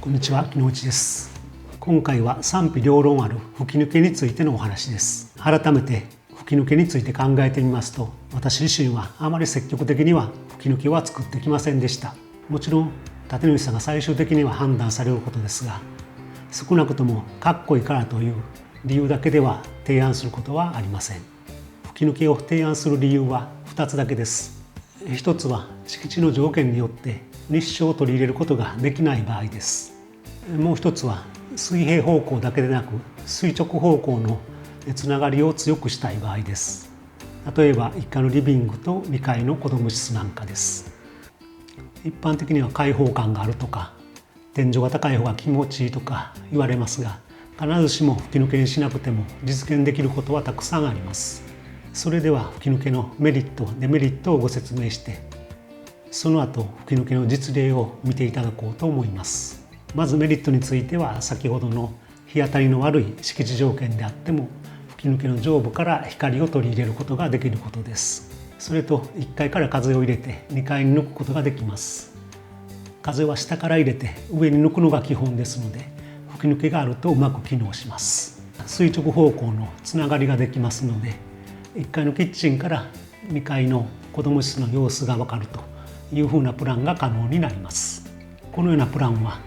こんにちは、木之内です。今回は賛否両論ある吹き抜けについてのお話です。改めて吹き抜けについて考えてみますと、私自身はあまり積極的には吹き抜けは作ってきませんでした。もちろん立主さんが最終的には判断されることですが、少なくともかっこいいからという理由だけでは提案することはありません。吹き抜けを提案する理由は2つだけです。1つは敷地の条件によって日照を取り入れることができない場合です。もう1つは水平方向だけでなく垂直方向のつながりを強くしたい場合です。例えば1階のリビングと2階の子ども室なんかです。一般的には開放感があるとか天井が高い方が気持ちいいとか言われますが、必ずしも吹き抜けにしなくても実現できることはたくさんあります。それでは吹き抜けのメリットデメリットをご説明して、その後吹き抜けの実例を見ていただこうと思います。まずメリットについては、先ほどの日当たりの悪い敷地条件であっても吹き抜けの上部から光を取り入れることができることです。それと1階から風を入れて2階に抜くことができます。風は下から入れて上に抜くのが基本ですので、吹き抜けがあるとうまく機能します。垂直方向のつながりができますので、1階のキッチンから2階の子ども室の様子がわかるというふうなプランが可能になります。このようなプランは、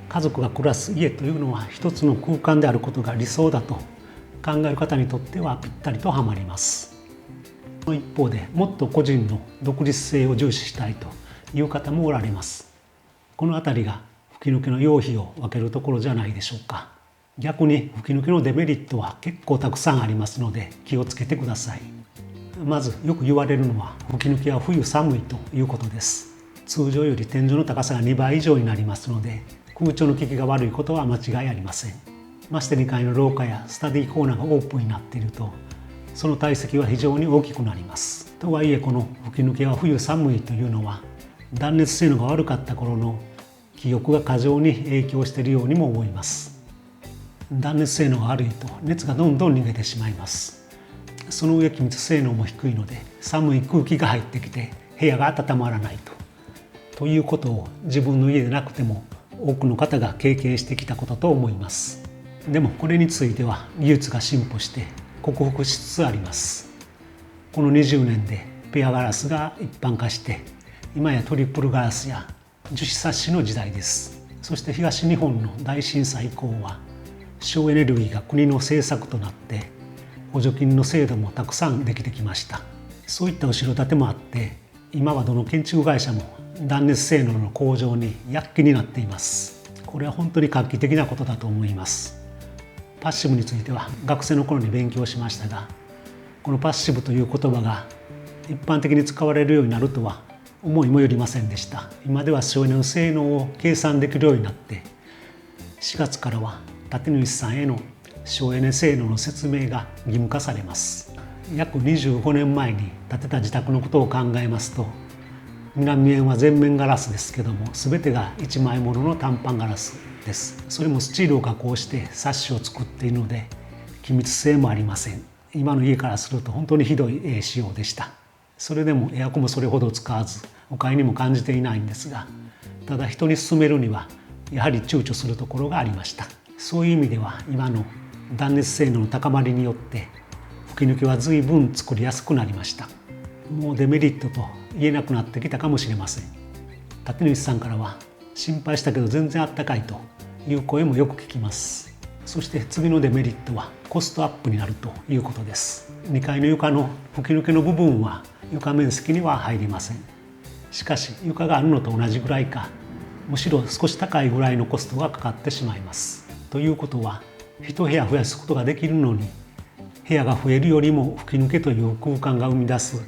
家族が暮らす家というのは一つの空間であることが理想だと考える方にとってはぴったりとはまります。その一方で、もっと個人の独立性を重視したいという方もおられます。このあたりが吹き抜けの要否を分けるところじゃないでしょうか。逆に吹き抜けのデメリットは結構たくさんありますので気をつけてください。まずよく言われるのは、吹き抜けは冬寒いということです。通常より天井の高さが2倍以上になりますので、空調の効きが悪いことは間違いありません。まして2階の廊下やスタディコーナーがオープンになっていると、その体積は非常に大きくなります。とはいえ、この吹き抜けは冬寒いというのは、断熱性能が悪かった頃の記憶が過剰に影響しているようにも思います。断熱性能が悪いと熱がどんどん逃げてしまいます。その上気密性能も低いので、寒い空気が入ってきて部屋が温まらないということを自分の家でなくても多くの方が経験してきたことと思います。でもこれについては技術が進歩して克服しつつあります。この20年でペアガラスが一般化して、今やトリプルガラスや樹脂サッシの時代です。そして東日本の大震災以降は省エネルギーが国の政策となって、補助金の制度もたくさんできてきました。そういった後ろ盾もあって、今はどの建築会社も断熱性能の向上に躍起になっています。これは本当に画期的なことだと思います。パッシブについては学生の頃に勉強しましたが、このパッシブという言葉が一般的に使われるようになるとは思いもよりませんでした。今では省エネの性能を計算できるようになって、4月からは建主さんへの省エネ性能の説明が義務化されます。約25年前に建てた自宅のことを考えますと、南面は全面ガラスですけども、全てが1枚ものの単板ガラスです。それもスチールを加工してサッシを作っているので、気密性もありません。今の家からすると本当にひどい仕様でした。それでもエアコンもそれほど使わず、不快にも感じていないんですが、ただ人に勧めるにはやはり躊躇するところがありました。そういう意味では、今の断熱性能の高まりによって吹き抜けは随分作りやすくなりました。もうデメリットと言えなくなってきたかもしれません。建主さんからは、心配したけど全然あったかいという声もよく聞きます。そして次のデメリットはコストアップになるということです。2階の床の吹き抜けの部分は床面積には入りません。しかし床があるのと同じぐらいか、むしろ少し高いぐらいのコストがかかってしまいます。ということは、1部屋増やすことができるのに、部屋が増えるよりも吹き抜けという空間が生み出す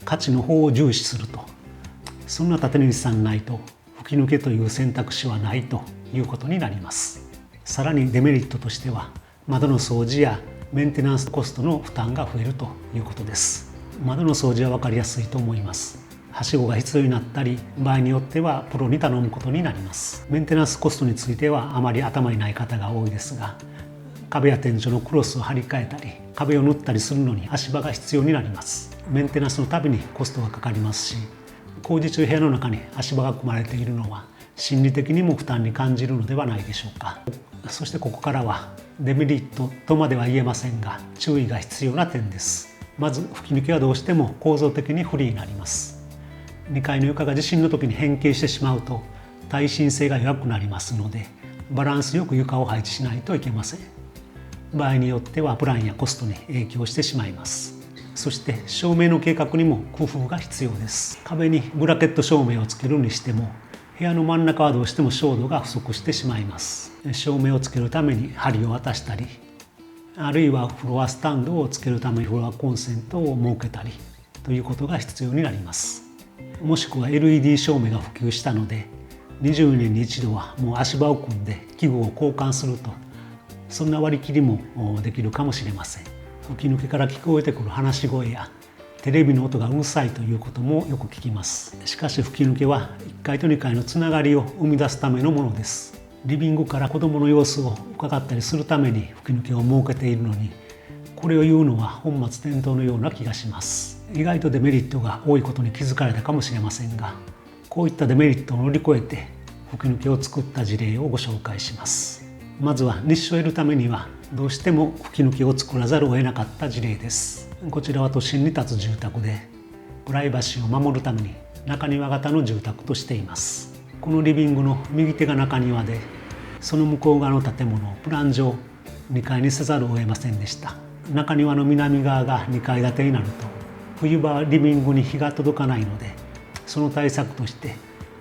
価値の方を重視すると、そんな建主さんないと吹き抜けという選択肢はないということになります。さらにデメリットとしては、窓の掃除やメンテナンスコストの負担が増えるということです。窓の掃除は分かりやすいと思います。はしごが必要になったり、場合によってはプロに頼むことになります。メンテナンスコストについてはあまり頭にない方が多いですが、壁や天井のクロスを張り替えたり、壁を塗ったりするのに足場が必要になります。メンテナンスのたびにコストがかかりますし、工事中部屋の中に足場が組まれているのは心理的にも負担に感じるのではないでしょうか。そしてここからはデメリットとまでは言えませんが、注意が必要な点です。まず吹き抜けはどうしても構造的に不利になります。2階の床が地震の時に変形してしまうと耐震性が弱くなりますので、バランスよく床を配置しないといけません。場合によってはプランやコストに影響してしまいます。そして照明の計画にも工夫が必要です。壁にブラケット照明をつけるにしても、部屋の真ん中はどうしても照度が不足してしまいます。照明をつけるために梁を渡したり、あるいはフロアスタンドをつけるためにフロアコンセントを設けたりということが必要になります。もしくは LED 照明が普及したので、20年に一度はもう足場を組んで器具を交換すると、そんな割り切りもできるかもしれません。吹き抜けから聞こえてくる話し声やテレビの音がうるさいということもよく聞きます。しかし吹き抜けは1階と2階のつながりを生み出すためのものです。リビングから子どもの様子を伺ったりするために吹き抜けを設けているのに、これを言うのは本末転倒のような気がします。意外とデメリットが多いことに気づかれたかもしれませんが、こういったデメリットを乗り越えて吹き抜けを作った事例をご紹介します。まずは日照を得るためにはどうしても吹き抜けを作らざるを得なかった事例です。こちらは都心に建つ住宅で、プライバシーを守るために中庭型の住宅としています。このリビングの右手が中庭で、その向こう側の建物をプラン上2階にせざるを得ませんでした。中庭の南側が2階建てになると、冬場はリビングに日が届かないので、その対策として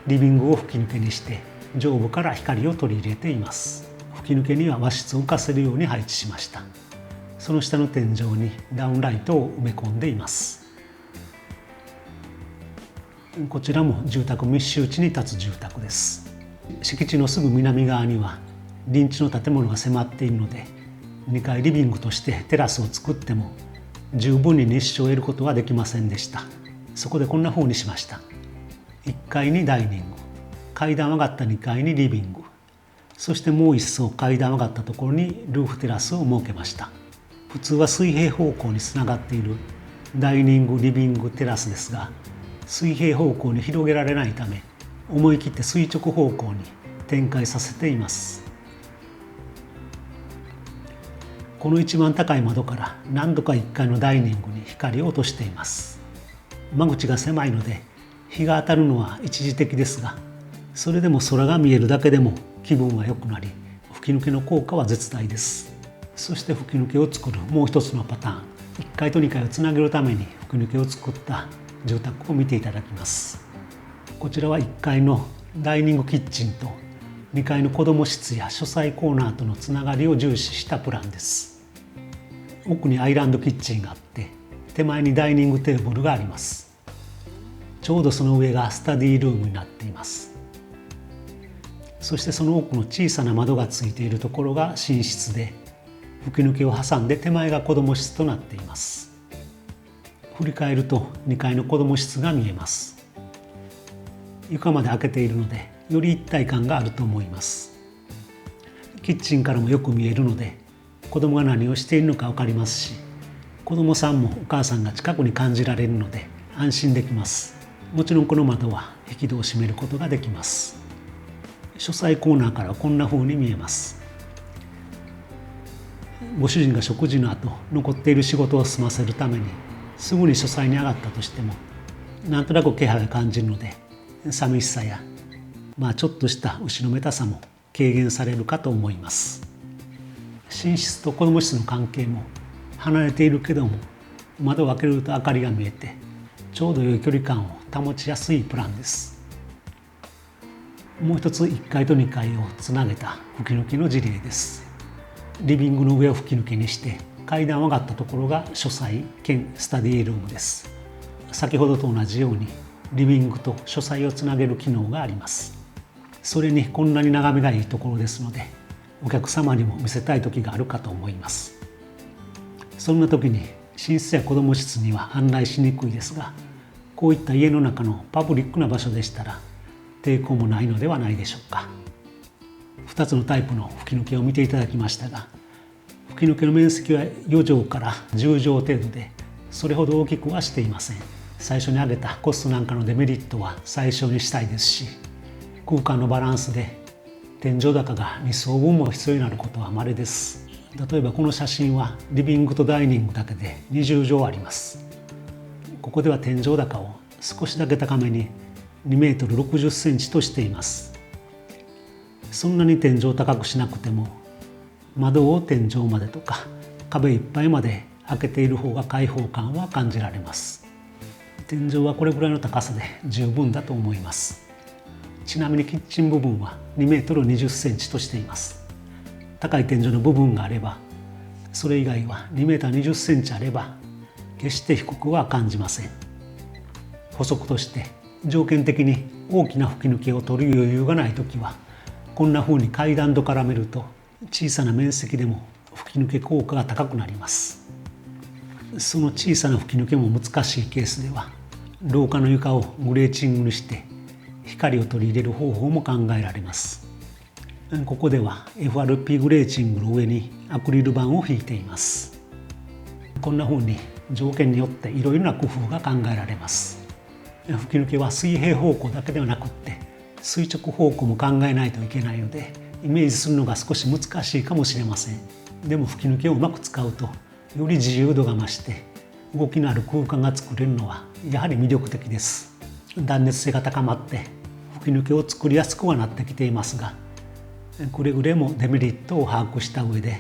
リビングを吹き抜けにして上部から光を取り入れています。吹き抜けには和室を浮かせるように配置しました。その下の天井にダウンライトを埋め込んでいます。こちらも住宅密集地に建つ住宅です。敷地のすぐ南側には臨地の建物が迫っているので、2階リビングとしてテラスを作っても十分に日照を得ることはできませんでした。そこでこんな風にしました。1階にダイニング、階段上がった2階にリビング、そしてもう一層階段上がったところにルーフテラスを設けました。普通は水平方向につながっているダイニング、リビング、テラスですが、水平方向に広げられないため、思い切って垂直方向に展開させています。この一番高い窓から何度か1階のダイニングに光を落としています。間口が狭いので日が当たるのは一時的ですが、それでも空が見えるだけでも気分は良くなり、吹き抜けの効果は絶大です。そして吹き抜けを作るもう一つのパターン、1階と2階をつなげるために吹き抜けを作った住宅を見ていただきます。こちらは1階のダイニングキッチンと2階の子ども室や書斎コーナーとのつながりを重視したプランです。奥にアイランドキッチンがあって、手前にダイニングテーブルがあります。ちょうどその上がスタディールームになっています。そしてその奥の小さな窓がついているところが寝室で、吹き抜けを挟んで手前が子ども室となっています。振り返ると2階の子ども室が見えます。床まで開けているのでより一体感があると思います。キッチンからもよく見えるので、子どもが何をしているのか分かりますし、子どもさんもお母さんが近くに感じられるので安心できます。もちろんこの窓は引き戸を閉めることができます。書斎コーナーからはこんな風に見えます。ご主人が食事の後残っている仕事を済ませるためにすぐに書斎に上がったとしても、なんとなく気配を感じるので、寂しさやちょっとした後ろめたさも軽減されるかと思います。寝室と子ども室の関係も離れているけども、窓を開けると明かりが見えてちょうど良い距離感を保ちやすいプランです。もう一つ1階と2階をつなげた吹き抜けの事例です。リビングの上を吹き抜けにして階段を上がったところが書斎兼スタディールームです。先ほどと同じようにリビングと書斎をつなげる機能があります。それにこんなに眺めがいいところですので、お客様にも見せたい時があるかと思います。そんな時に寝室や子ども室には案内しにくいですが、こういった家の中のパブリックな場所でしたら抵抗もないのではないでしょうか。2つのタイプの吹き抜けを見ていただきましたが、吹き抜けの面積は4畳から10畳程度で、それほど大きくはしていません。最初に挙げたコストなんかのデメリットは最小にしたいですし、空間のバランスで天井高が2層分も必要になることは稀です。例えばこの写真はリビングとダイニングだけで20畳あります。ここでは天井高を少しだけ高めに2メートル60センチとしています。そんなに天井高くしなくても窓を天井までとか壁いっぱいまで開けている方が開放感は感じられます。天井はこれぐらいの高さで十分だと思います。ちなみにキッチン部分は2メートル20センチとしています。高い天井の部分があれば、それ以外は2メートル20センチあれば決して低くは感じません。補足として条件的に大きな吹き抜けを取る余裕がないときはこんな風に階段と絡めると小さな面積でも吹き抜け効果が高くなります。その小さな吹き抜けも難しいケースでは廊下の床をグレーチングにして光を取り入れる方法も考えられます。ここでは FRP グレーチングの上にアクリル板を引いています。こんな風に条件によっていろいろな工夫が考えられます。吹き抜けは水平方向だけではなくって垂直方向も考えないといけないのでイメージするのが少し難しいかもしれません。でも吹き抜けをうまく使うとより自由度が増して動きのある空間が作れるのはやはり魅力的です。断熱性が高まって吹き抜けを作りやすくはなってきていますが、くれぐれもデメリットを把握した上で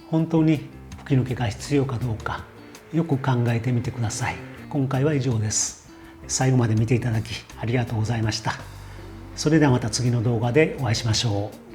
本当に吹き抜けが必要かどうかよく考えてみてください。今回は以上です。最後まで見ていただきありがとうございました。それではまた次の動画でお会いしましょう。